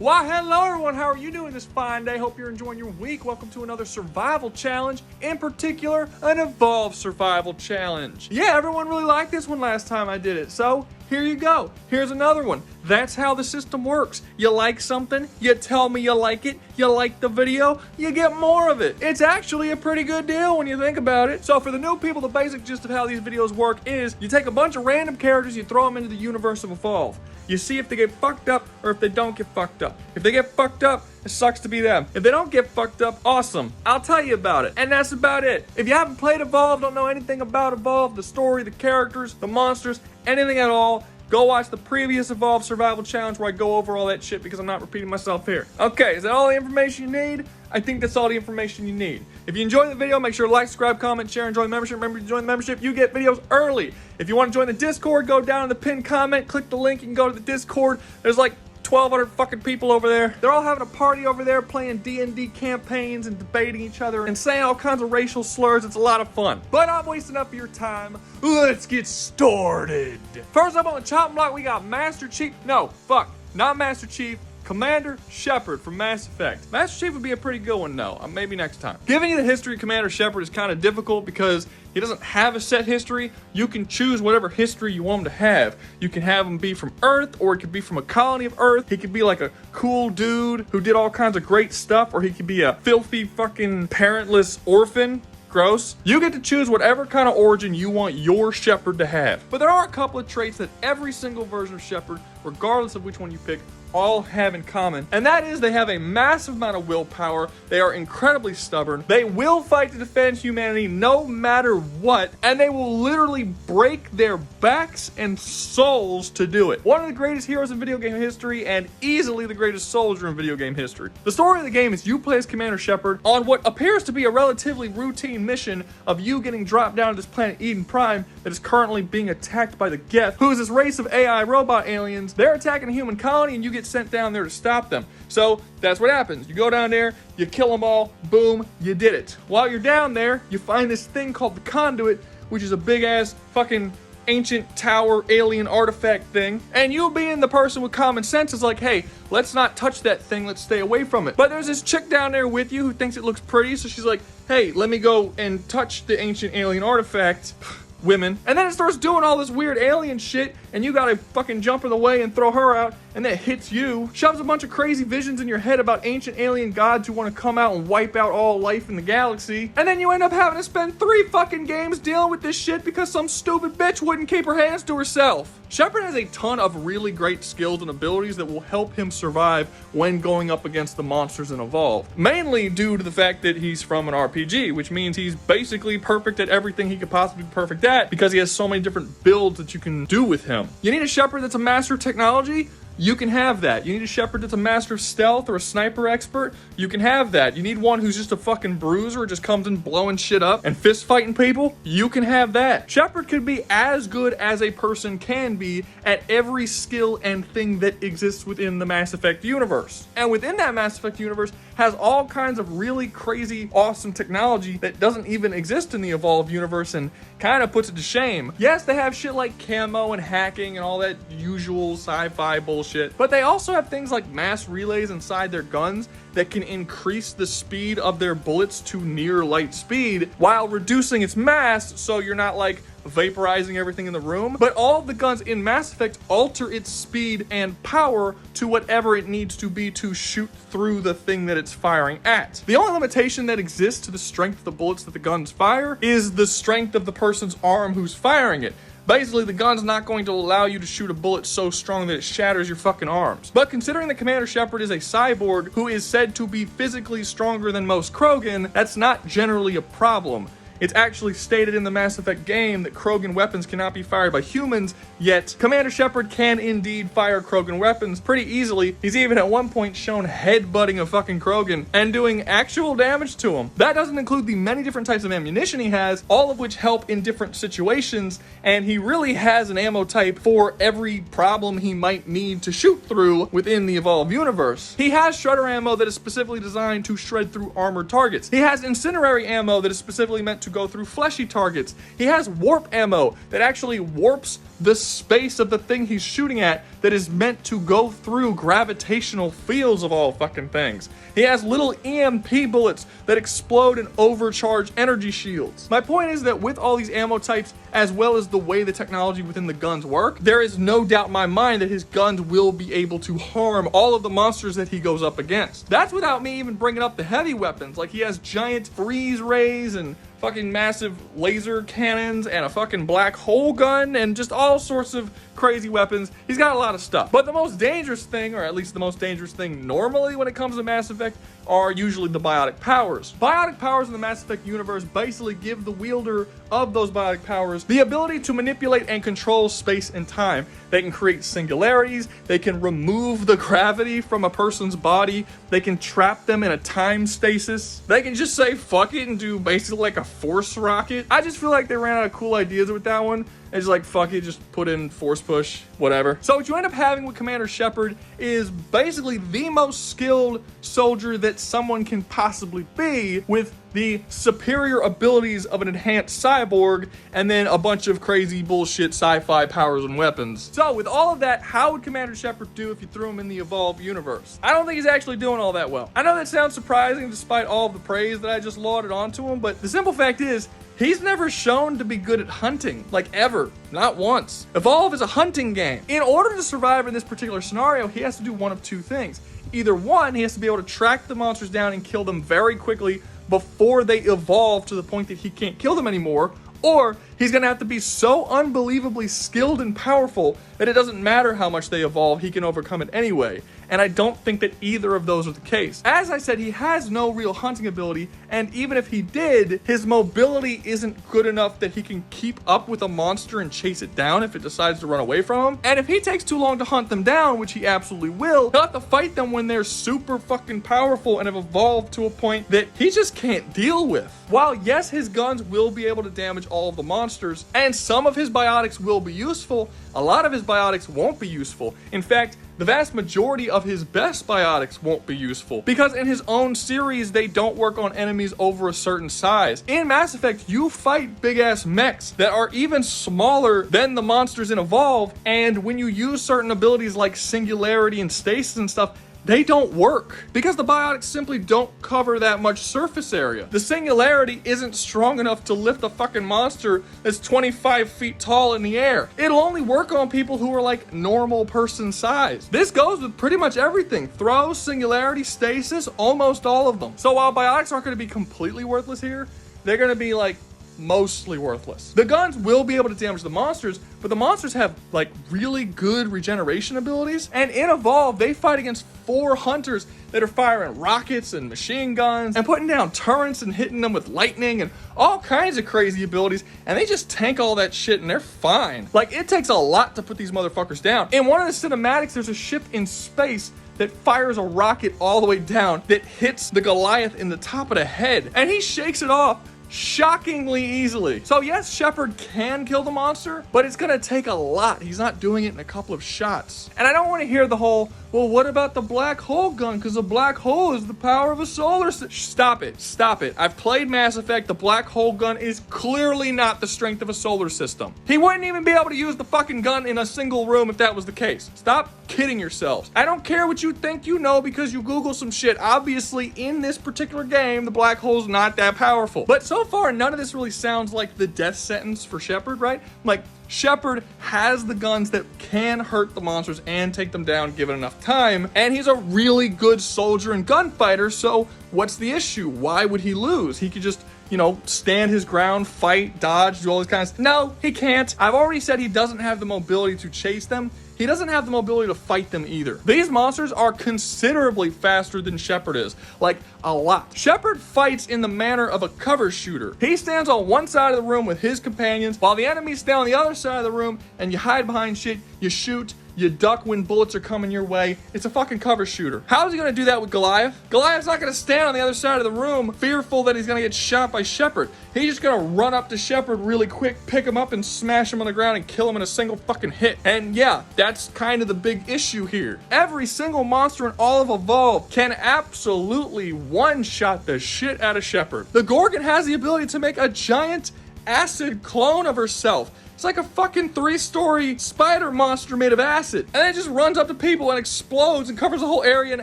Why, hello everyone, how are you doing this fine day? Hope you're enjoying your week. Welcome to another survival challenge, in particular, an evolved survival challenge. Yeah, everyone really liked this one last time I did it, so here you go. Here's another one. That's how the system works. You like something, you tell me you like it, you like the video, you get more of it. It's actually a pretty good deal when you think about it. So for the new people, the basic gist of how these videos work is you take a bunch of random characters, you throw them into the universe of Evolve. You see if they get fucked up or if they don't get fucked up. If they get fucked up, it sucks to be them. If they don't get fucked up, awesome. I'll tell you about it. And that's about it. If you haven't played Evolve, don't know anything about Evolve, the story, the characters, the monsters, anything at all, go watch the previous Evolve Survival Challenge where I go over all that shit because I'm not repeating myself here. Okay, is that all the information you need? I think that's all the information you need. If you enjoyed the video, make sure to like, subscribe, comment, share, and join the membership. Remember, to join the membership, you get videos early. If you want to join the Discord, go down in the pinned comment, click the link, you can go to the Discord. There's like 1,200 fucking people over there. They're all having a party over there, playing D&D campaigns and debating each other and saying all kinds of racial slurs. It's a lot of fun. But I'm wasting up your time. Let's get started. First up on the chopping block, we got Master Chief. No, fuck, not Master Chief. Commander Shepard from Mass Effect. Master Chief would be a pretty good one though, maybe next time. Giving you the history of Commander Shepard is kind of difficult because he doesn't have a set history. You can choose whatever history you want him to have. You can have him be from Earth, or it could be from a colony of Earth. He could be like a cool dude who did all kinds of great stuff, or he could be a filthy fucking parentless orphan. Gross. You get to choose whatever kind of origin you want your Shepard to have. But there are a couple of traits that every single version of Shepard, regardless of which one you pick, all have in common, and that is they have a massive amount of willpower. They are incredibly stubborn. They will fight to defend humanity no matter what, and they will literally break their backs and souls to do it. One of the greatest heroes in video game history, and easily the greatest soldier in video game history. The story of the game is you play as Commander Shepard on what appears to be a relatively routine mission of you getting dropped down to this planet Eden Prime that is currently being attacked by the Geth, who is this race of AI robot aliens. They're attacking a human colony, and you get sent down there to stop them. So that's what happens. You go down there, you kill them all, boom, you did it. While you're down there, you find this thing called the Conduit, which is a big ass fucking ancient tower alien artifact thing, and you being the person with common sense is like, hey, let's not touch that thing, let's stay away from it. But there's this chick down there with you who thinks it looks pretty, so she's like, hey, let me go and touch the ancient alien artifact. Women. And then it starts doing all this weird alien shit, and you gotta fucking jump in the way and throw her out, and then it hits you, shoves a bunch of crazy visions in your head about ancient alien gods who want to come out and wipe out all life in the galaxy, and then you end up having to spend 3 fucking games dealing with this shit because some stupid bitch wouldn't keep her hands to herself. Shepard has a ton of really great skills and abilities that will help him survive when going up against the monsters in Evolve. Mainly due to the fact that he's from an RPG, which means he's basically perfect at everything he could possibly be perfect at because he has so many different builds that you can do with him. You need a Shepard that's a master of technology? You can have that. You need a Shepard that's a master of stealth or a sniper expert? You can have that. You need one who's just a fucking bruiser, just comes in blowing shit up and fist fighting people? You can have that. Shepard could be as good as a person can be at every skill and thing that exists within the Mass Effect universe. And within that Mass Effect universe has all kinds of really crazy, awesome technology that doesn't even exist in the Evolve universe and kind of puts it to shame. Yes, they have shit like camo and hacking and all that usual sci-fi bullshit, but they also have things like mass relays inside their guns that can increase the speed of their bullets to near light speed while reducing its mass so you're not like vaporizing everything in the room. But all of the guns in Mass Effect alter its speed and power to whatever it needs to be to shoot through the thing that it's firing at. The only limitation that exists to the strength of the bullets that the guns fire is the strength of the person's arm who's firing it. Basically, the gun's not going to allow you to shoot a bullet so strong that it shatters your fucking arms. But considering that Commander Shepard is a cyborg who is said to be physically stronger than most Krogan, that's not generally a problem. It's actually stated in the Mass Effect game that Krogan weapons cannot be fired by humans, yet Commander Shepard can indeed fire Krogan weapons pretty easily. He's even at one point shown headbutting a fucking Krogan and doing actual damage to him. That doesn't include the many different types of ammunition he has, all of which help in different situations, and he really has an ammo type for every problem he might need to shoot through within the Evolve universe. He has shredder ammo that is specifically designed to shred through armored targets. He has incendiary ammo that is specifically meant to go through fleshy targets. He has warp ammo that actually warps the space of the thing he's shooting at that is meant to go through gravitational fields of all fucking things. He has little EMP bullets that explode and overcharge energy shields. My point is that with all these ammo types, as well as the way the technology within the guns work, there is no doubt in my mind that his guns will be able to harm all of the monsters that he goes up against. That's without me even bringing up the heavy weapons. Like, he has giant freeze rays and fucking massive laser cannons and a fucking black hole gun and just all sorts of crazy weapons. He's got a lot of stuff. But the most dangerous thing, or at least the most dangerous thing normally when it comes to Mass Effect, are usually the biotic powers. Biotic powers in the Mass Effect universe basically give the wielder of those biotic powers the ability to manipulate and control space and time. They can create singularities, they can remove the gravity from a person's body, they can trap them in a time stasis, they can just say fuck it and do basically like a force rocket. I just feel like they ran out of cool ideas with that one. It's like, fuck it, just put in force push, whatever. So what you end up having with Commander Shepard is basically the most skilled soldier that someone can possibly be, with the superior abilities of an enhanced cyborg and then a bunch of crazy bullshit sci-fi powers and weapons. So with all of that, how would Commander Shepard do if you threw him in the Evolve universe? I don't think he's actually doing all that well. I know that sounds surprising despite all of the praise that I just lauded onto him, but the simple fact is, he's never shown to be good at hunting, like ever, not once. Evolve is a hunting game. In order to survive in this particular scenario, he has to do one of two things. Either one, he has to be able to track the monsters down and kill them very quickly before they evolve to the point that he can't kill them anymore, or he's gonna have to be so unbelievably skilled and powerful that it doesn't matter how much they evolve, he can overcome it anyway. And I don't think that either of those are the case. As I said, he has no real hunting ability, and even if he did, his mobility isn't good enough that he can keep up with a monster and chase it down if it decides to run away from him. And if he takes too long to hunt them down, which he absolutely will, he'll have to fight them when they're super fucking powerful and have evolved to a point that he just can't deal with. While yes, his guns will be able to damage all of the monsters, and some of his biotics will be useful, a lot of his biotics won't be useful. In fact, the vast majority of his best biotics won't be useful, because in his own series, they don't work on enemies over a certain size. In Mass Effect, you fight big-ass mechs that are even smaller than the monsters in Evolve, and when you use certain abilities like Singularity and Stasis and stuff, they don't work because the biotics simply don't cover that much surface area. The Singularity isn't strong enough to lift a fucking monster that's 25 feet tall in the air. It'll only work on people who are like normal person size. This goes with pretty much everything. Throw, Singularity, Stasis, almost all of them. So while biotics aren't going to be completely worthless here, they're going to be like mostly worthless. The guns will be able to damage the monsters, but the monsters have like really good regeneration abilities, and in Evolve they fight against 4 hunters that are firing rockets and machine guns and putting down turrets and hitting them with lightning and all kinds of crazy abilities, and they just tank all that shit and they're fine. Like, it takes a lot to put these motherfuckers down. In one of the cinematics, there's a ship in space that fires a rocket all the way down that hits the Goliath in the top of the head, and he shakes it off shockingly easily. So yes, Shepard can kill the monster, but it's gonna take a lot. He's not doing it in a couple of shots. And I don't want to hear the whole, well, what about the black hole gun? Because the black hole is the power of a solar system. Stop it. Stop it. I've played Mass Effect. The black hole gun is clearly not the strength of a solar system. He wouldn't even be able to use the fucking gun in a single room if that was the case. Stop kidding yourselves. I don't care what you think you know because you Google some shit. Obviously, in this particular game, the black hole's not that powerful. But so far, none of this really sounds like the death sentence for Shepard, right? Like, Shepard has the guns that can hurt the monsters and take them down given enough time, and he's a really good soldier and gunfighter, so what's the issue? Why would he lose? He could just, you know, stand his ground, fight, dodge, do all this kind of stuff. No, he can't. I've already said he doesn't have the mobility to chase them. He doesn't have the mobility to fight them either. These monsters are considerably faster than Shepard is, like a lot. Shepard fights in the manner of a cover shooter. He stands on one side of the room with his companions while the enemies stay on the other side of the room, and you hide behind shit, you shoot, you duck when bullets are coming your way. It's a fucking cover shooter. How is he gonna do that with Goliath? Goliath's not gonna stand on the other side of the room fearful that he's gonna get shot by Shepard. He's just gonna run up to Shepard really quick, pick him up and smash him on the ground and kill him in a single fucking hit. And yeah, that's kind of the big issue here. Every single monster in all of Evolve can absolutely one-shot the shit out of Shepard. The Gorgon has the ability to make a giant acid clone of herself, It's like a fucking 3-story spider monster made of acid. And then it just runs up to people and explodes and covers the whole area in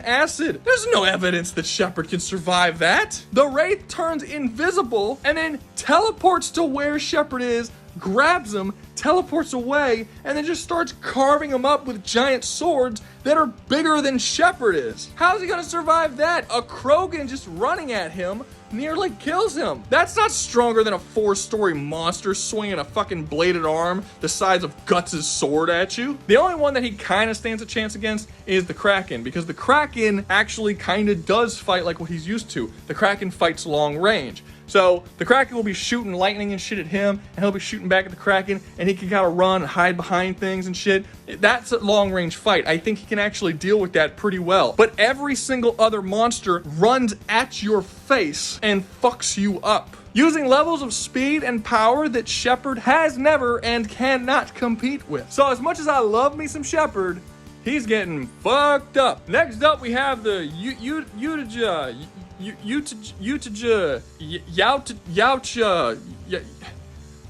acid. There's no evidence that Shepard can survive that. The Wraith turns invisible and then teleports to where Shepard is, grabs him, teleports away, and then just starts carving him up with giant swords that are bigger than Shepard is. How's he gonna survive that? A Krogan just running at him nearly kills him. That's not stronger than a 4-story monster swinging a fucking bladed arm the size of Guts' sword at you. The only one that he kind of stands a chance against is the Kraken, because the Kraken actually kind of does fight like what he's used to. The Kraken fights long range. So the Kraken will be shooting lightning and shit at him, and he'll be shooting back at the Kraken, and he can kind of run and hide behind things and shit. That's a long range fight. I think he can actually deal with that pretty well. But every single other monster runs at your face and fucks you up, using levels of speed and power that Shepard has never and cannot compete with. So as much as I love me some Shepard, he's getting fucked up. Next up, we have the Yautja,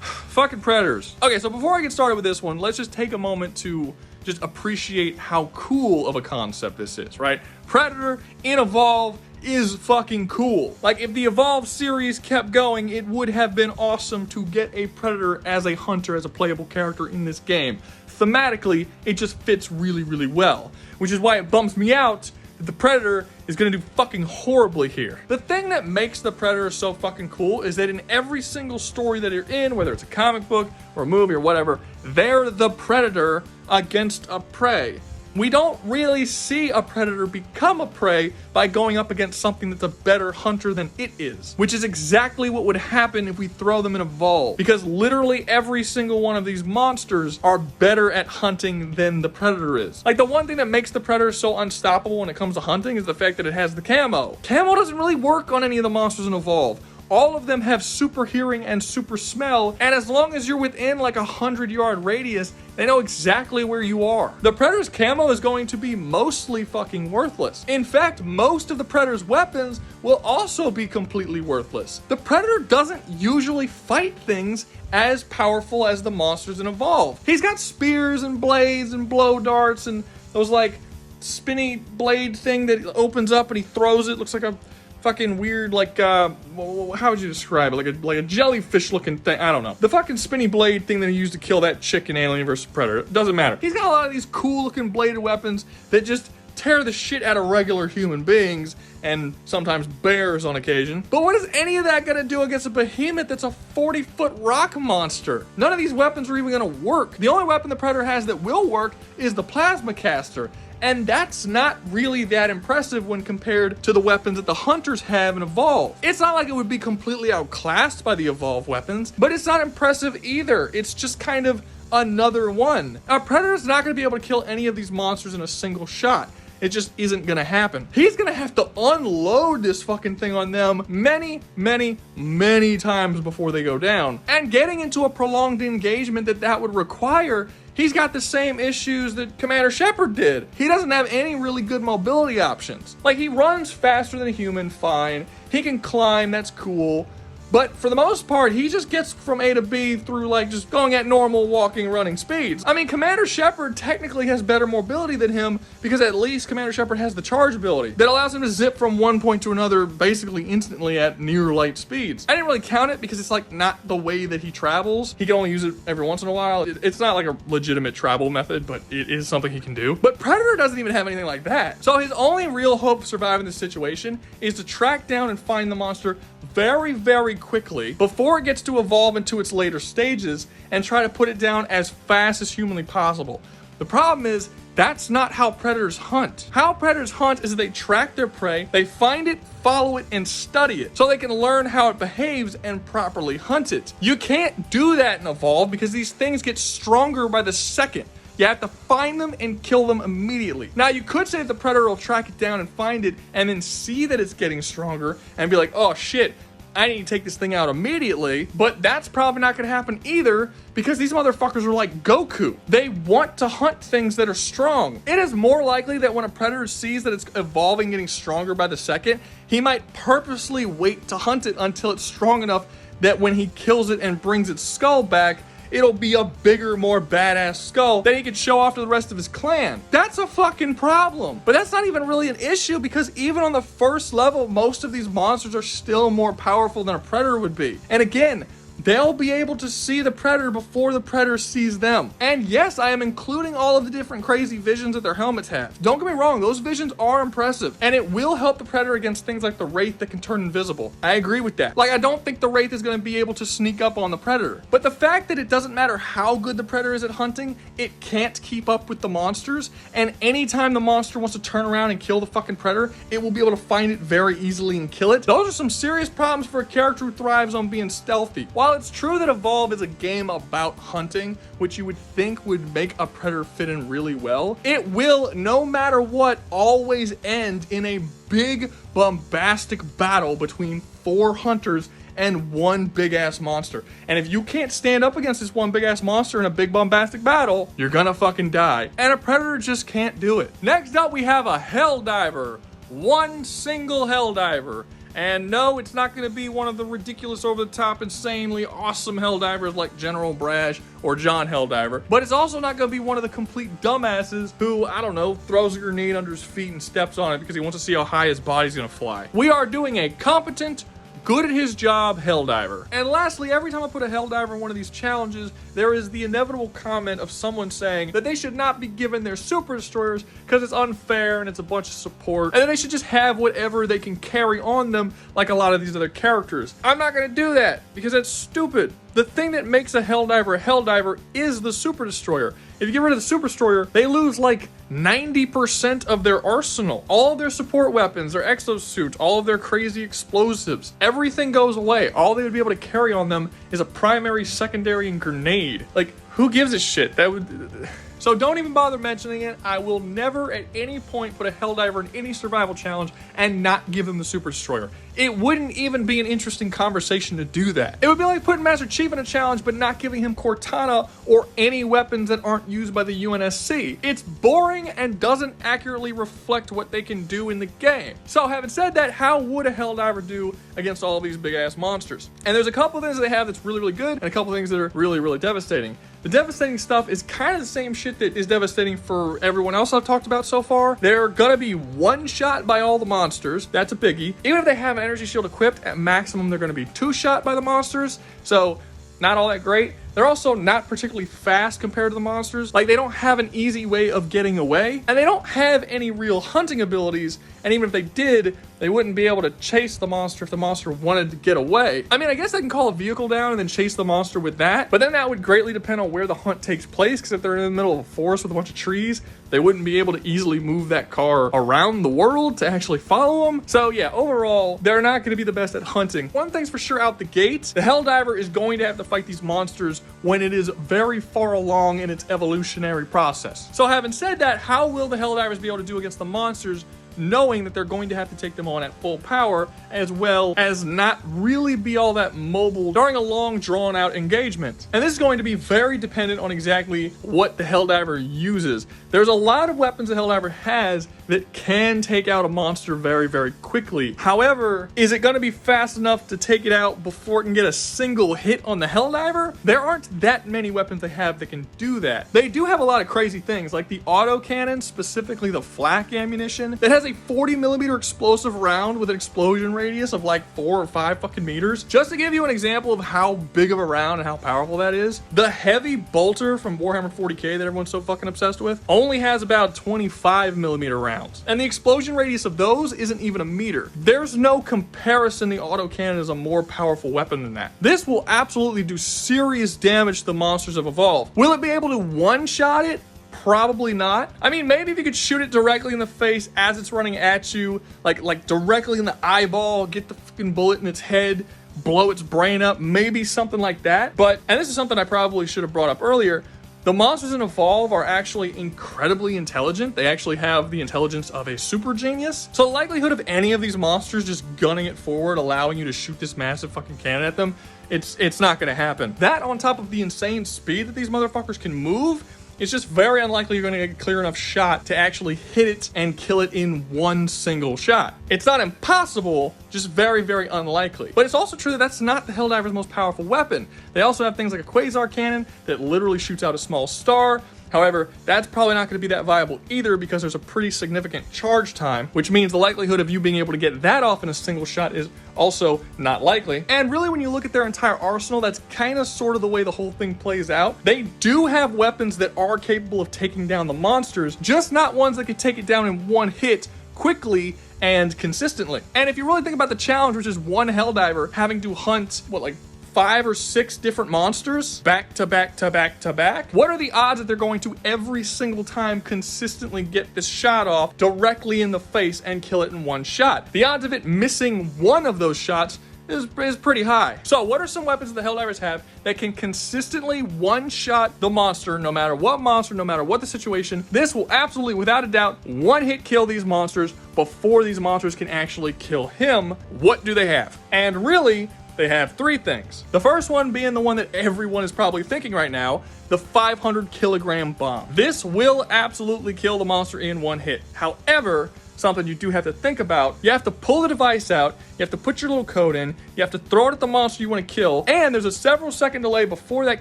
fucking predators. Okay, so before I get started with this one, let's just take a moment to just appreciate how cool of a concept this is, right? Predator in Evolve is fucking cool. Like, if the Evolve series kept going, it would have been awesome to get a Predator as a hunter, as a playable character in this game. Thematically, it just fits really, really well, which is why it bumps me out that the Predator is gonna do fucking horribly here. The thing that makes the Predator so fucking cool is that in every single story that you're in, whether it's a comic book or a movie or whatever, they're the Predator against a prey. We don't really see a Predator become a prey by going up against something that's a better hunter than it is, which is exactly what would happen if we throw them in Evolve, because literally every single one of these monsters are better at hunting than the Predator is. Like, the one thing that makes the Predator so unstoppable when it comes to hunting is the fact that it has the camo. Camo doesn't really work on any of the monsters in Evolve. All of them have super hearing and super smell, and as long as you're within like 100-yard radius, they know exactly where you are. The Predator's camo is going to be mostly fucking worthless. In fact, most of the Predator's weapons will also be completely worthless. The Predator doesn't usually fight things as powerful as the monsters in Evolve. He's got spears and blades and blow darts and those like spinny blade thing that opens up and he throws it. Looks like a fucking weird, like, how would you describe it? Like a jellyfish looking thing. I don't know. The fucking spinny blade thing that he used to kill that chick in Alien vs. Predator. It doesn't matter. He's got a lot of these cool looking bladed weapons that just tear the shit out of regular human beings and sometimes bears on occasion. But what is any of that gonna do against a behemoth that's a 40-foot rock monster? None of these weapons are even gonna work. The only weapon the Predator has that will work is the plasma caster. And that's not really that impressive when compared to the weapons that the hunters have in Evolve. It's not like it would be completely outclassed by the Evolve weapons, but it's not impressive either. It's just kind of another one. A Predator's not going to be able to kill any of these monsters in a single shot. It just isn't gonna happen. He's gonna have to unload this fucking thing on them many, many, many times before they go down. And getting into a prolonged engagement that would require, he's got the same issues that Commander Shepard did. He doesn't have any really good mobility options. Like, he runs faster than a human, fine. He can climb, that's cool. But for the most part, he just gets from A to B through like just going at normal walking, running speeds. I mean, Commander Shepard technically has better mobility than him because at least Commander Shepard has the charge ability that allows him to zip from one point to another basically instantly at near light speeds. I didn't really count it because it's like not the way that he travels. He can only use it every once in a while. It's not like a legitimate travel method, but it is something he can do. But Predator doesn't even have anything like that. So his only real hope of surviving this situation is to track down and find the monster very, very quickly before it gets to evolve into its later stages and try to put it down as fast as humanly possible. The problem is, that's not how predators hunt. How predators hunt is that they track their prey, they find it, follow it, and study it so they can learn how it behaves and properly hunt it. You can't do that in Evolve because these things get stronger by the second. You have to find them and kill them immediately. Now, you could say that the Predator will track it down and find it and then see that it's getting stronger and be like, oh shit, I need to take this thing out immediately. But that's probably not gonna happen either because these motherfuckers are like Goku. They want to hunt things that are strong. It is more likely that when a Predator sees that it's evolving, getting stronger by the second, he might purposely wait to hunt it until it's strong enough that when he kills it and brings its skull back, it'll be a bigger, more badass skull that he could show off to the rest of his clan. That's a fucking problem. But that's not even really an issue, because even on the first level, most of these monsters are still more powerful than a predator would be. And again, they'll be able to see the predator before the predator sees them. And yes, I am including all of the different crazy visions that their helmets have. Don't get me wrong, those visions are impressive, and it will help the predator against things like the Wraith that can turn invisible. I agree with that. Like, I don't think the Wraith is going to be able to sneak up on the predator. But the fact that it doesn't matter how good the predator is at hunting, it can't keep up with the monsters, and anytime the monster wants to turn around and kill the fucking predator, it will be able to find it very easily and kill it. Those are some serious problems for a character who thrives on being stealthy. While it's true that Evolve is a game about hunting, which you would think would make a predator fit in really well, it will, no matter what, always end in a big, bombastic battle between 4 hunters and one big ass monster. And if you can't stand up against this one big ass monster in a big bombastic battle, you're gonna fucking die. And a predator just can't do it. Next up, we have a Helldiver. One single Helldiver. And no, it's not going to be one of the ridiculous, over-the-top, insanely awesome Helldivers like General Brash or John Helldiver. But it's also not going to be one of the complete dumbasses who, I don't know, throws a grenade under his feet and steps on it because he wants to see how high his body's going to fly. We are doing a competent, good at his job Helldiver. And lastly, every time I put a Helldiver in one of these challenges, there is the inevitable comment of someone saying that they should not be given their super destroyers because it's unfair and it's a bunch of support, and that they should just have whatever they can carry on them like a lot of these other characters. I'm not going to do that because that's stupid. The thing that makes a Helldiver is the super destroyer. If you get rid of the super destroyer, they lose like 90% of their arsenal. All of their support weapons, their exosuit, all of their crazy explosives, everything goes away. All they would be able to carry on them is a primary, secondary, and grenade. Like, who gives a shit? That would... So don't even bother mentioning it. I will never at any point put a Helldiver in any survival challenge and not give them the Super Destroyer. It wouldn't even be an interesting conversation to do that. It would be like putting Master Chief in a challenge but not giving him Cortana or any weapons that aren't used by the UNSC. It's boring and doesn't accurately reflect what they can do in the game. So having said that, how would a Helldiver do against all of these big ass monsters? And there's a couple things that they have that's really, really good and a couple things that are really, really devastating. The devastating stuff is kind of the same shit that is devastating for everyone else I've talked about so far. They're gonna be one shot by all the monsters. That's a biggie. Even if they have an energy shield equipped, at maximum they're gonna be 2 shot by the monsters. So not all that great. They're also not particularly fast compared to the monsters. Like, they don't have an easy way of getting away, and they don't have any real hunting abilities, and even if they did, they wouldn't be able to chase the monster if the monster wanted to get away. I mean, I guess they can call a vehicle down and then chase the monster with that, but then that would greatly depend on where the hunt takes place, because if they're in the middle of a forest with a bunch of trees, they wouldn't be able to easily move that car around the world to actually follow them. So yeah, overall, they're not going to be the best at hunting. One thing's for sure out the gate, the Helldiver is going to have to fight these monsters when it is very far along in its evolutionary process. So having said that, how will the Helldivers be able to do against the monsters, knowing that they're going to have to take them on at full power, as well as not really be all that mobile during a long, drawn-out engagement? And this is going to be very dependent on exactly what the Helldiver uses. There's a lot of weapons the Helldiver has that can take out a monster very, very quickly. However, is it going to be fast enough to take it out before it can get a single hit on the Helldiver? There aren't that many weapons they have that can do that. They do have a lot of crazy things, like the autocannon, specifically the flak ammunition, that has a 40mm explosive round with an explosion radius of like 4 or 5 fucking meters. Just to give you an example of how big of a round and how powerful that is, the heavy bolter from Warhammer 40k that everyone's so fucking obsessed with only has about 25mm rounds. And the explosion radius of those isn't even a meter. There's no comparison. The autocannon is a more powerful weapon than that. This will absolutely do serious damage to the monsters of Evolve. Will it be able to one-shot it? Probably not. I mean, maybe if you could shoot it directly in the face as it's running at you, like directly in the eyeball, get the fucking bullet in its head, blow its brain up, maybe something like that. But, and this is something I probably should have brought up earlier, the monsters in Evolve are actually incredibly intelligent. They actually have the intelligence of a super genius. So the likelihood of any of these monsters just gunning it forward, allowing you to shoot this massive fucking cannon at them, it's not gonna happen. That on top of the insane speed that these motherfuckers can move, it's just very unlikely you're going to get a clear enough shot to actually hit it and kill it in one single shot. It's not impossible, just very, very unlikely. But it's also true that that's not the Helldiver's most powerful weapon. They also have things like a quasar cannon that literally shoots out a small star. However, that's probably not going to be that viable either because there's a pretty significant charge time, which means the likelihood of you being able to get that off in a single shot is also not likely. And really, when you look at their entire arsenal, that's kind of sort of the way the whole thing plays out. They do have weapons that are capable of taking down the monsters, just not ones that can take it down in one hit quickly and consistently. And if you really think about the challenge, which is one Helldiver having to hunt, what, like 5 or 6 different monsters back to back to back to back, what are the odds that they're going to every single time consistently get this shot off directly in the face and kill it in one shot? The odds of it missing one of those shots is pretty high. So what are some weapons that the Helldivers have that can consistently one-shot the monster, no matter what the situation? This will absolutely, without a doubt, one-hit kill these monsters before these monsters can actually kill him. What do they have? And really, they have 3 things. The first one being the one that everyone is probably thinking right now, the 500 kilogram bomb. This will absolutely kill the monster in one hit. However, something you do have to think about, you have to pull the device out, you have to put your little code in, you have to throw it at the monster you want to kill, and there's a several second delay before that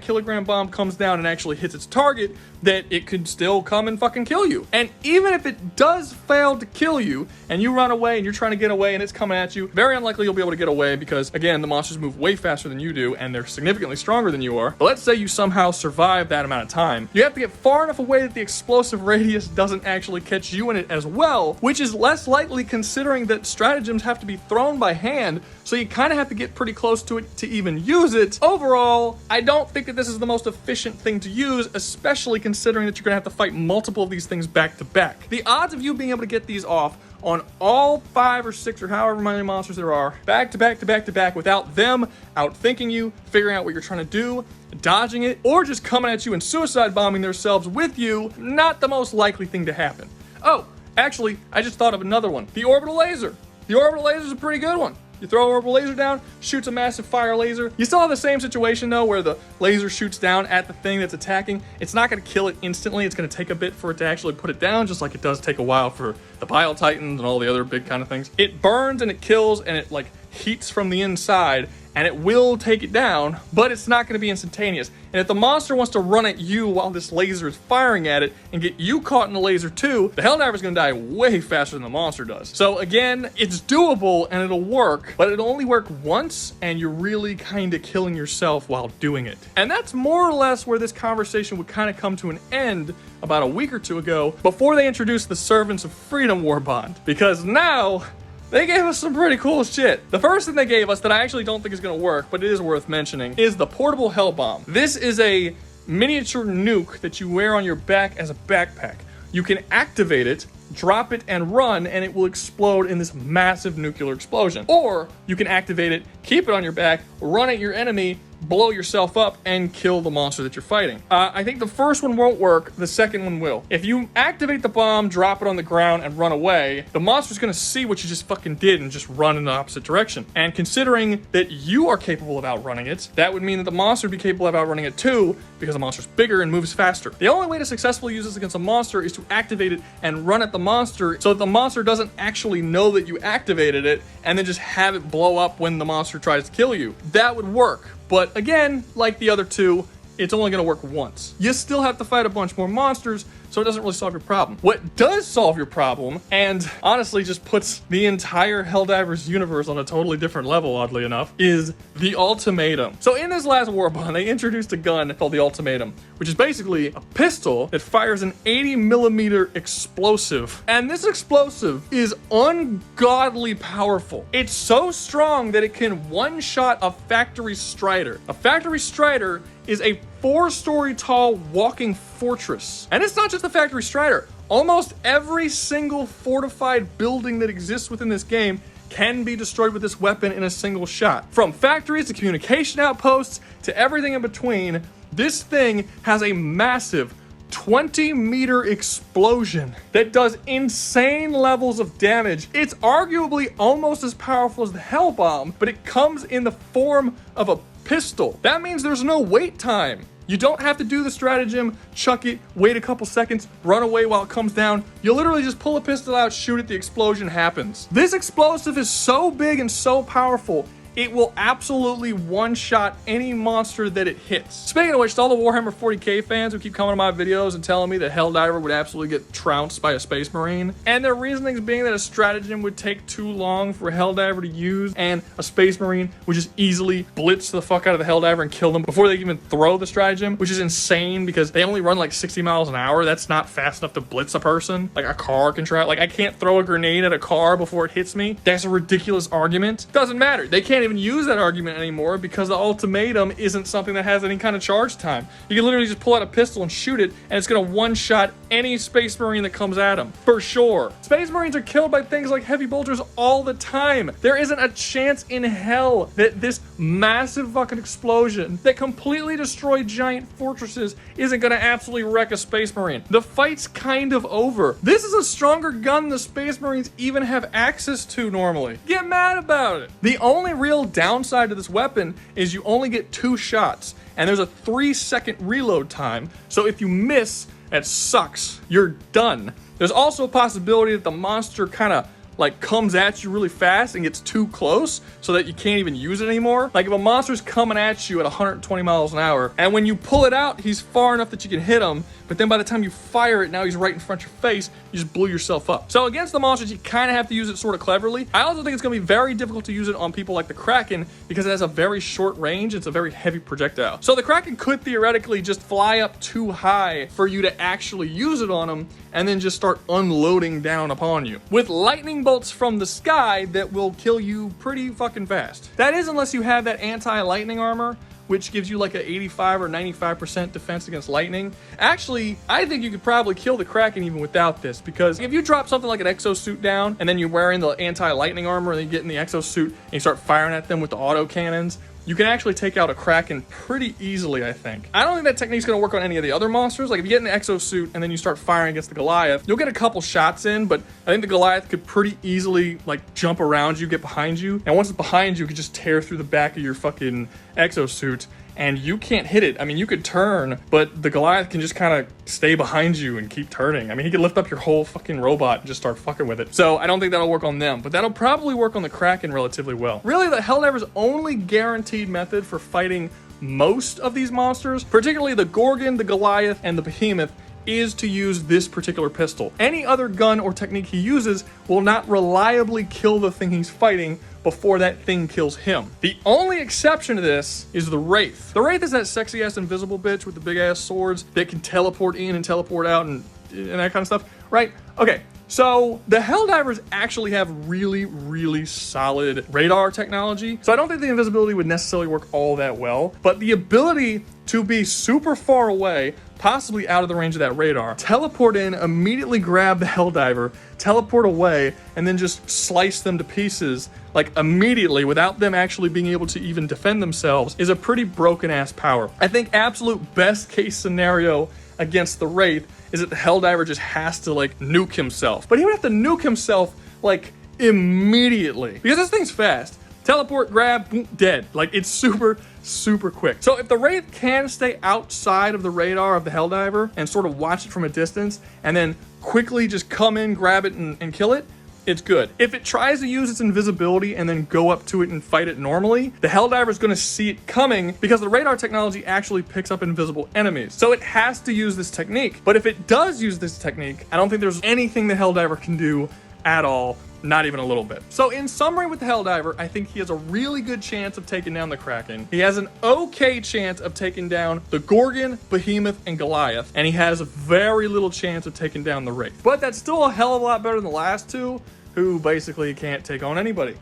kilogram bomb comes down and actually hits its target that it could still come and fucking kill you. And even if it does fail to kill you and you run away and you're trying to get away and it's coming at you, very unlikely you'll be able to get away because, again, the monsters move way faster than you do and they're significantly stronger than you are. But let's say you somehow survive that amount of time. You have to get far enough away that the explosive radius doesn't actually catch you in it as well, which is less likely considering that stratagems have to be thrown by hand, so you kind of have to get pretty close to it to even use it. Overall, I don't think that this is the most efficient thing to use, especially considering that you're going to have to fight multiple of these things back to back. The odds of you being able to get these off on all 5 or 6 or however many monsters there are, back to back to back to back, without them outthinking you, figuring out what you're trying to do, dodging it, or just coming at you and suicide bombing themselves with you, not the most likely thing to happen. Oh, actually, I just thought of another one. The orbital laser. The orbital laser is a pretty good one. You throw an orbital laser down, shoots a massive fire laser. You still have the same situation though, where the laser shoots down at the thing that's attacking. It's not going to kill it instantly. It's going to take a bit for it to actually put it down, just like it does take a while for the Bile Titans and all the other big kind of things. It burns and it kills and it like heats from the inside, and it will take it down, but it's not going to be instantaneous. And if the monster wants to run at you while this laser is firing at it and get you caught in the laser too, the Helldiver is going to die way faster than the monster does. So again, it's doable and it'll work, but it'll only work once, and you're really kind of killing yourself while doing it. And that's more or less where this conversation would kind of come to an end about a week or two ago, before they introduced the Servants of Freedom Warband, because now they gave us some pretty cool shit. The first thing they gave us that I actually don't think is going to work, but it is worth mentioning, is the portable hell bomb. This is a miniature nuke that you wear on your back as a backpack. You can activate it, drop it, and run, and it will explode in this massive nuclear explosion. Or you can activate it, keep it on your back, run at your enemy, blow yourself up, and kill the monster that you're fighting. I think the first one won't work, the second one will. If you activate the bomb, drop it on the ground, and run away, the monster's gonna see what you just fucking did and just run in the opposite direction. And considering that you are capable of outrunning it, that would mean that the monster would be capable of outrunning it too, because the monster's bigger and moves faster. The only way to successfully use this against a monster is to activate it and run at the monster so that the monster doesn't actually know that you activated it, and then just have it blow up when the monster tries to kill you. That would work. But again, like the other two, it's only going to work once. You still have to fight a bunch more monsters, so it doesn't really solve your problem. What does solve your problem, and honestly just puts the entire Helldivers universe on a totally different level, oddly enough, is the ultimatum. So in this last Warband, they introduced a gun called the ultimatum, which is basically a pistol that fires an 80mm explosive. And this explosive is ungodly powerful. It's so strong that it can one-shot a factory strider. A factory strider is a 4-story tall walking fortress. And it's not just the factory strider. Almost every single fortified building that exists within this game can be destroyed with this weapon in a single shot. From factories to communication outposts to everything in between, this thing has a massive 20-meter explosion that does insane levels of damage. It's arguably almost as powerful as the Hell Bomb, but it comes in the form of a pistol. That means there's no wait time. You don't have to do the stratagem, chuck it, wait a couple seconds, run away while it comes down. You literally just pull a pistol out, shoot it, the explosion happens. This explosive is so big and so powerful, it will absolutely one-shot any monster that it hits. Speaking of which, to all the Warhammer 40k fans who keep coming to my videos and telling me that Helldiver would absolutely get trounced by a Space Marine, and their reasonings being that a stratagem would take too long for Helldiver to use, and a Space Marine would just easily blitz the fuck out of the Helldiver and kill them before they even throw the stratagem, which is insane because they only run like 60 miles an hour. That's not fast enough to blitz a person. Like a car can try, like I can't throw a grenade at a car before it hits me. That's a ridiculous argument. Doesn't matter. They can't even use that argument anymore because the ultimatum isn't something that has any kind of charge time. You can literally just pull out a pistol and shoot it, and it's gonna one-shot any Space Marine that comes at them, for sure. Space Marines are killed by things like heavy bolters all the time. There isn't a chance in hell that this massive fucking explosion that completely destroyed giant fortresses isn't gonna absolutely wreck a Space Marine. The fight's kind of over. This is a stronger gun than the Space Marines even have access to normally. Get mad about it. The only real downside to this weapon is you only get 2 shots, and there's a 3-second reload time, so if you miss, that sucks. You're done. There's also a possibility that the monster kind of like comes at you really fast and gets too close so that you can't even use it anymore. Like if a monster's coming at you at 120 miles an hour, and when you pull it out, he's far enough that you can hit him, but then by the time you fire it, now he's right in front of your face, you just blew yourself up. So against the monsters, you kind of have to use it sort of cleverly. I also think it's gonna be very difficult to use it on people like the Kraken because it has a very short range, it's a very heavy projectile. So the Kraken could theoretically just fly up too high for you to actually use it on him and then just start unloading down upon you with lightning bolts from the sky that will kill you pretty fucking fast. That is unless you have that anti-lightning armor, which gives you like a 85 or 95% defense against lightning. Actually, I think you could probably kill the Kraken even without this, because if you drop something like an exosuit down and then you're wearing the anti-lightning armor and then you get in the exosuit and you start firing at them with the auto cannons, you can actually take out a Kraken pretty easily, I think. I don't think that technique's gonna work on any of the other monsters. Like if you get in the exosuit and then you start firing against the Goliath, you'll get a couple shots in, but I think the Goliath could pretty easily like jump around you, get behind you. And once it's behind you, it could just tear through the back of your fucking exosuit and you can't hit it. I mean, you could turn, but the Goliath can just kind of stay behind you and keep turning. I mean, he could lift up your whole fucking robot and just start fucking with it. So I don't think that'll work on them, but that'll probably work on the Kraken relatively well. Really, the Helldiver's only guaranteed method for fighting most of these monsters, particularly the Gorgon, the Goliath, and the Behemoth, is to use this particular pistol. Any other gun or technique he uses will not reliably kill the thing he's fighting before that thing kills him. The only exception to this is the Wraith. The Wraith is that sexy ass invisible bitch with the big ass swords that can teleport in and teleport out and that kind of stuff, right? Okay, so the Helldivers actually have really, really solid radar technology. So I don't think the invisibility would necessarily work all that well, but the ability to be super far away, possibly out of the range of that radar, teleport in, immediately grab the Helldiver, teleport away, and then just slice them to pieces, like immediately, without them actually being able to even defend themselves, is a pretty broken ass power. I think absolute best case scenario against the Wraith is that the Helldiver just has to like nuke himself. But he would have to nuke himself like immediately, because this thing's fast. Teleport, grab, boom, dead. Like it's super, super quick. So if the Wraith can stay outside of the radar of the Helldiver and sort of watch it from a distance and then quickly just come in, grab it and kill it, it's good. If it tries to use its invisibility and then go up to it and fight it normally, the Helldiver is going to see it coming because the radar technology actually picks up invisible enemies. So it has to use this technique. But if it does use this technique, I don't think there's anything the Helldiver can do at all. Not even a little bit. So in summary with the Helldiver, I think he has a really good chance of taking down the Kraken. He has an okay chance of taking down the Gorgon, Behemoth, and Goliath. And he has a very little chance of taking down the Wraith. But that's still a hell of a lot better than the last two, who basically can't take on anybody.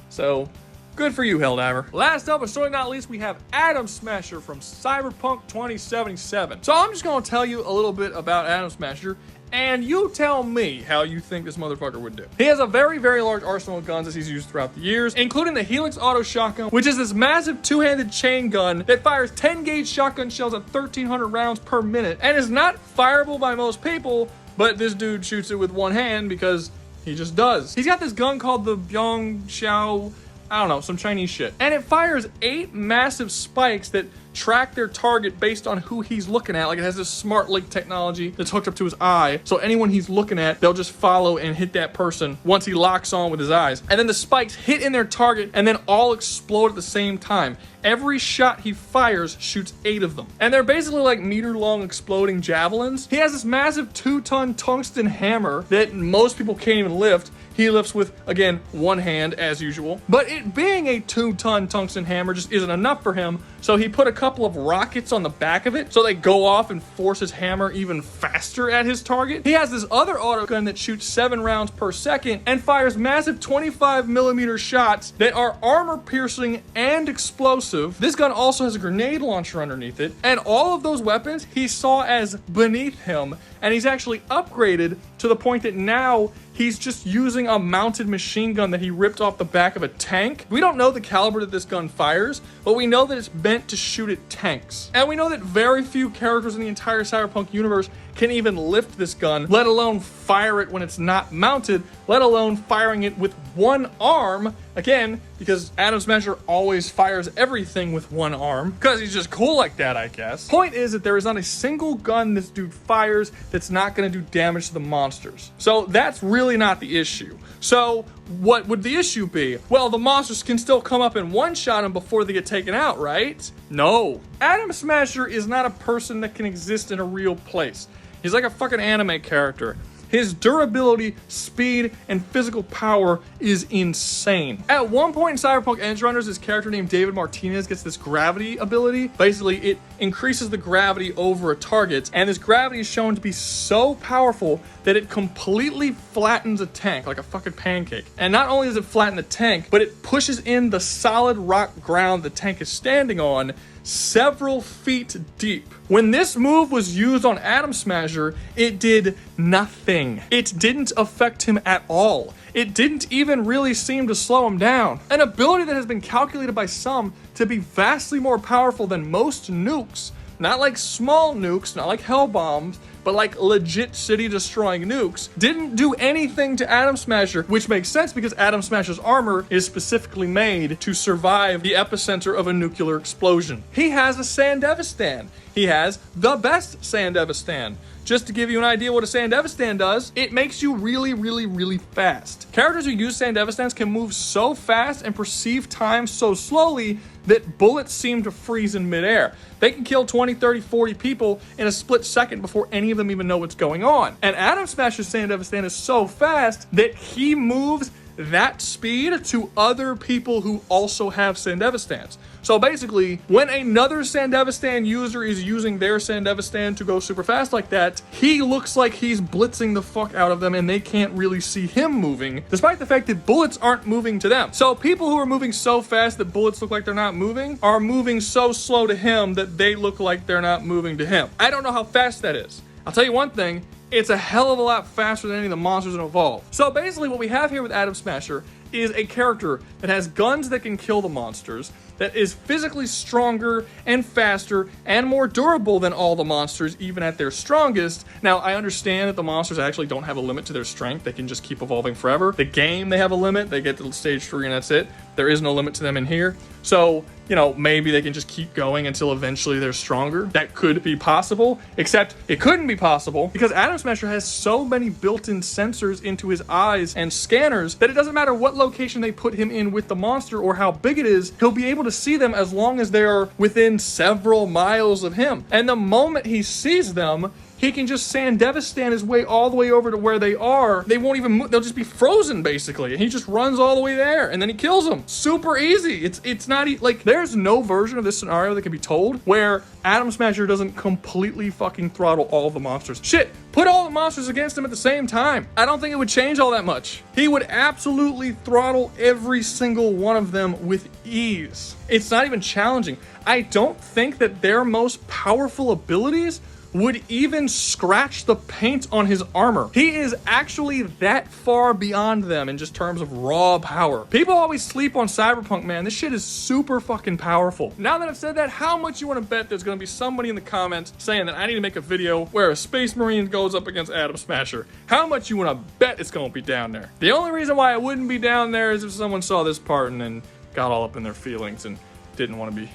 So good for you, Helldiver. Last up, but certainly not least, we have Atom Smasher from Cyberpunk 2077. So I'm just gonna tell you a little bit about Atom Smasher, and you tell me how you think this motherfucker would do. He has a very, very large arsenal of guns that he's used throughout the years, including the Helix Auto Shotgun, which is this massive two-handed chain gun that fires 10-gauge shotgun shells at 1,300 rounds per minute, and is not fireable by most people, but this dude shoots it with one hand because he just does. He's got this gun called the Byung Xiao I don't know, some Chinese shit. And it fires 8 massive spikes that track their target based on who he's looking at. Like, it has this smart link technology that's hooked up to his eye. So anyone he's looking at, they'll just follow and hit that person once he locks on with his eyes. And then the spikes hit in their target and then all explode at the same time. Every shot he fires shoots 8 of them. And they're basically like meter-long exploding javelins. He has this massive 2-ton tungsten hammer that most people can't even lift. He lifts with, again, one hand as usual. But it being a 2-ton tungsten hammer just isn't enough for him, so he put a couple of rockets on the back of it so they go off and force his hammer even faster at his target. He has this other auto gun that shoots 7 rounds per second and fires massive 25mm shots that are armor-piercing and explosive. This gun also has a grenade launcher underneath it, and all of those weapons he saw as beneath him, and he's actually upgraded to the point that now he's just using a mounted machine gun that he ripped off the back of a tank. We don't know the caliber that this gun fires, but we know that it's meant to shoot at tanks. And we know that very few characters in the entire Cyberpunk universe can even lift this gun, let alone fire it when it's not mounted, let alone firing it with one arm. Again, because Atom Smasher always fires everything with one arm, because he's just cool like that, I guess. Point is that there is not a single gun this dude fires that's not going to do damage to the monsters. So that's really not the issue. So what would the issue be? Well, the monsters can still come up and one-shot him before they get taken out, right? No. Atom Smasher is not a person that can exist in a real place. He's like a fucking anime character. His durability, speed, and physical power is insane. At one point in Cyberpunk Edgerunners, this character named David Martinez gets this gravity ability. Basically, it increases the gravity over a target, and this gravity is shown to be so powerful that it completely flattens a tank like a fucking pancake. And not only does it flatten the tank, but it pushes in the solid rock ground the tank is standing on several feet deep. When this move was used on Atom Smasher, it did nothing. It didn't affect him at all. It didn't even really seem to slow him down. An ability that has been calculated by some to be vastly more powerful than most nukes. Not like small nukes, not like hell bombs, but like legit city-destroying nukes, didn't do anything to Atom Smasher, which makes sense because Atom Smasher's armor is specifically made to survive the epicenter of a nuclear explosion. He has a Sandevistan. He has the best Sandevistan. Just to give you an idea what a Sandevistan does, it makes you really, really, really fast. Characters who use Sandevistans can move so fast and perceive time so slowly that bullets seem to freeze in midair. They can kill 20, 30, 40 people in a split second before any of them even know what's going on. And Atom Smasher's Sandevistan is so fast that he moves that speed to other people who also have Sandevistans. So basically, when another Sandevistan user is using their Sandevistan to go super fast like that, he looks like he's blitzing the fuck out of them and they can't really see him moving, despite the fact that bullets aren't moving to them. So people who are moving so fast that bullets look like they're not moving are moving so slow to him that they look like they're not moving to him. I don't know how fast that is. I'll tell you one thing, it's a hell of a lot faster than any of the monsters involved. So basically what we have here with Atom Smasher is a character that has guns that can kill the monsters, that is physically stronger and faster and more durable than all the monsters, even at their strongest. Now, I understand that the monsters actually don't have a limit to their strength. They can just keep evolving forever. The game, they have a limit. They get to stage 3 and that's it. There is no limit to them in here. So, you know, maybe they can just keep going until eventually they're stronger. That could be possible, except it couldn't be possible because Atom Smasher has so many built-in sensors into his eyes and scanners that it doesn't matter what location they put him in with the monster or how big it is, he'll be able to see them as long as they're within several miles of him. And the moment he sees them, he can just Sandevistan his way all the way over to where they are. They won't even move. They'll just be frozen, basically. And he just runs all the way there, and then he kills them. Super easy. It's not like, there's no version of this scenario that can be told where Atom Smasher doesn't completely fucking throttle all the monsters. Shit, put all the monsters against him at the same time. I don't think it would change all that much. He would absolutely throttle every single one of them with ease. It's not even challenging. I don't think that their most powerful abilities would even scratch the paint on his armor. He is actually that far beyond them in just terms of raw power. People always sleep on Cyberpunk, man. This shit is super fucking powerful. Now that I've said that, how much you want to bet there's going to be somebody in the comments saying that I need to make a video where a Space Marine goes up against Atom Smasher? How much you want to bet it's going to be down there? The only reason why it wouldn't be down there is if someone saw this part and then got all up in their feelings and didn't want to be,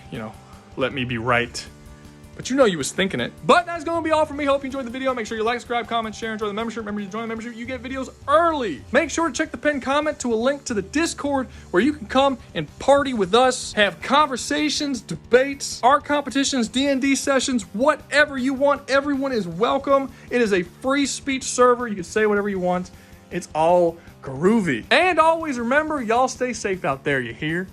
let me be right. But you was thinking it. But that's going to be all from me. Hope you enjoyed the video. Make sure you like, subscribe, comment, share, enjoy the membership. Remember, you join the membership, you get videos early. Make sure to check the pinned comment to a link to the Discord where you can come and party with us, have conversations, debates, art competitions, D&D sessions, whatever you want. Everyone is welcome. It is a free speech server. You can say whatever you want. It's all groovy. And always remember, y'all stay safe out there, you hear?